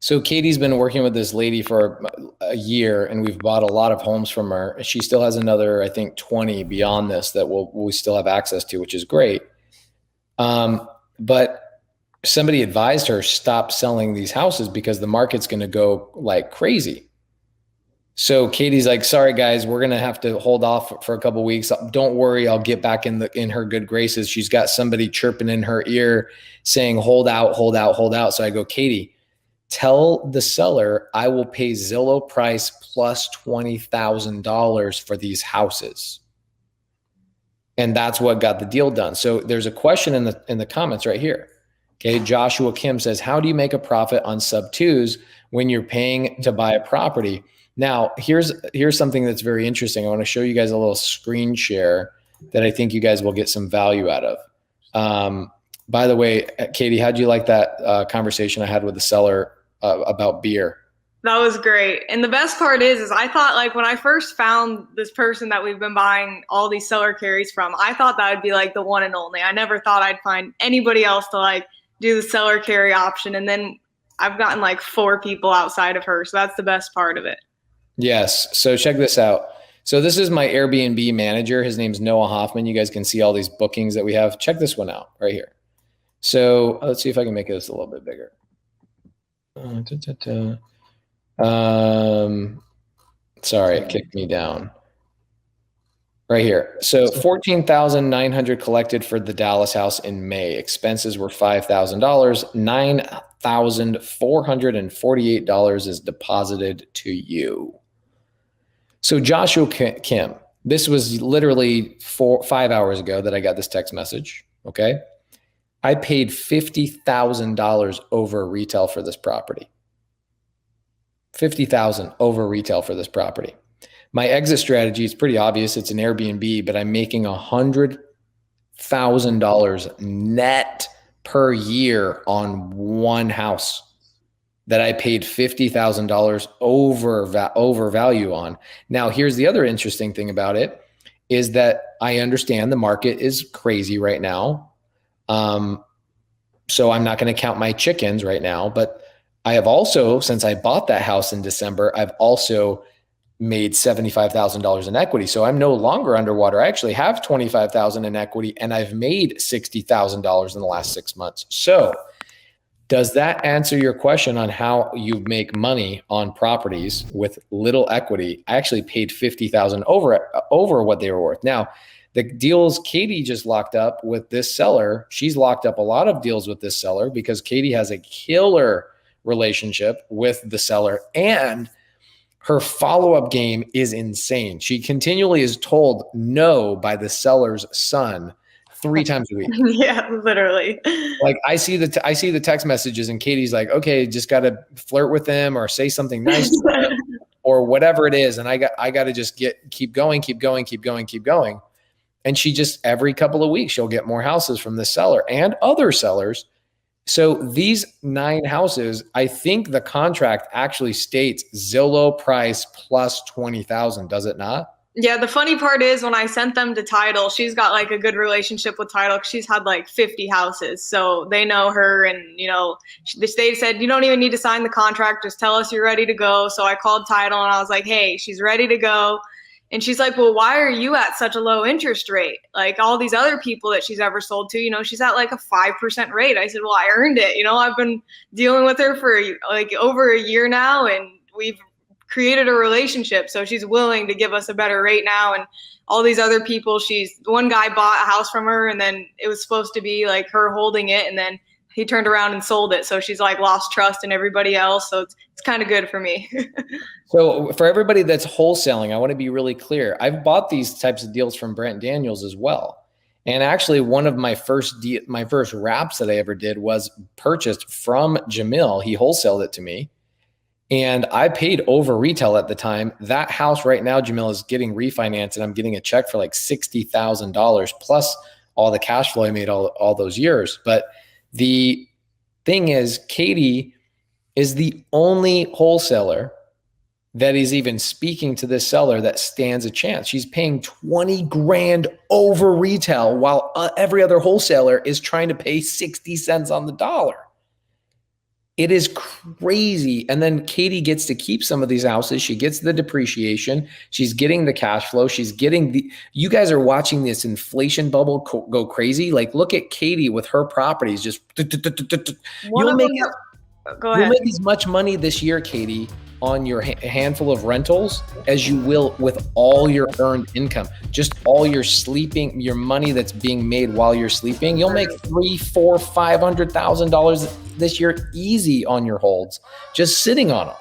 So Katie's been working with this lady for a year, and we've bought a lot of homes from her. She still has another, I think, 20 beyond this that we still have access to, which is great. But somebody advised her, stop selling these houses because the market's going to go like crazy. So Katie's like, sorry guys, we're going to have to hold off for a couple of weeks. Don't worry, I'll get back in her good graces. She's got somebody chirping in her ear saying, hold out, hold out, hold out. So I go, Katie, tell the seller I will pay Zillow price plus $20,000 for these houses. And that's what got the deal done. So there's a question in the comments right here. Okay, Joshua Kim says, how do you make a profit on sub-twos when you're paying to buy a property? Now, here's something that's very interesting. I want to show you guys a little screen share that I think you guys will get some value out of. By the way, Katie, how'd you like that conversation I had with the seller about beer? That was great. And the best part is I thought, like, when I first found this person that we've been buying all these seller carries from, I thought that would be like the one and only. I never thought I'd find anybody else to like do the seller carry option. And then I've gotten like 4 people outside of her. So that's the best part of it. Yes. So check this out. So this is my Airbnb manager. His name's Noah Hoffman. You guys can see all these bookings that we have. Check this one out right here. So let's see if I can make this a little bit bigger. Sorry, it kicked me down. Right here. So 14,900 collected for the Dallas house in May. Expenses were $5,000. $9,448 is deposited to you. So Joshua Kim, this was literally 5 hours ago that I got this text message. Okay. I paid $50,000 over retail for this property. $50,000 over retail for this property. My exit strategy is pretty obvious. It's an Airbnb, but I'm making $100,000 net per year on one house that I paid $50,000 over value on. Now, here's the other interesting thing about it is that I understand the market is crazy right now. So I'm not going to count my chickens right now, but I have also, since I bought that house in December, I've also made $75,000 in equity. So I'm no longer underwater. I actually have $25,000 in equity, and I've made $60,000 in the last 6 months. So does that answer your question on how you make money on properties with little equity? I actually paid $50,000 over what they were worth. Now, the deals Katie just locked up with this seller, she's locked up a lot of deals with this seller because Katie has a killer relationship with the seller, and her follow-up game is insane. She continually is told no by the seller's son 3 times a week. Yeah, literally. Like I see the text messages, and Katie's like, okay, just got to flirt with them or say something nice to them or whatever it is. And I got to just keep going. And she just, every couple of weeks, she'll get more houses from the seller and other sellers. So these 9 houses, I think the contract actually states Zillow price plus 20,000. Does it not? Yeah, the funny part is when I sent them to title, she's got like a good relationship with title. She's had like 50 houses, so they know her. And they said, you don't even need to sign the contract, just tell us you're ready to go. So I called title and I was like, hey, she's ready to go. And she's like, well, why are you at such a low interest rate? Like all these other people that she's ever sold to, she's at like a 5% rate. I said, well, I earned it. I've been dealing with her for like over a year now, and we've created a relationship. So she's willing to give us a better rate now. And all these other people, one guy bought a house from her, and then it was supposed to be like her holding it, and then he turned around and sold it. So she's like lost trust in everybody else. So it's kind of good for me. So for everybody that's wholesaling, I want to be really clear. I've bought these types of deals from Brent Daniels as well. And actually one of my first wraps that I ever did was purchased from Jamil. He wholesaled it to me, and I paid over retail at the time. That house right now, Jamil, is getting refinanced, and I'm getting a check for like $60,000 plus all the cash flow I made all those years. But the thing is, Katie is the only wholesaler that is even speaking to this seller that stands a chance. She's paying 20 grand over retail while every other wholesaler is trying to pay 60 cents on the dollar. It is crazy. And then Katie gets to keep some of these houses. She gets the depreciation. She's getting the cash flow. She's getting you guys are watching this inflation bubble go crazy. Like, look at Katie with her properties. Just you'll make as much money this year, Katie, on your handful of rentals as you will with all your earned income. Just all your sleeping, your money that's being made while you're sleeping. You'll make $300,000, $400,000, $500,000 this year easy on your holds, just sitting on them.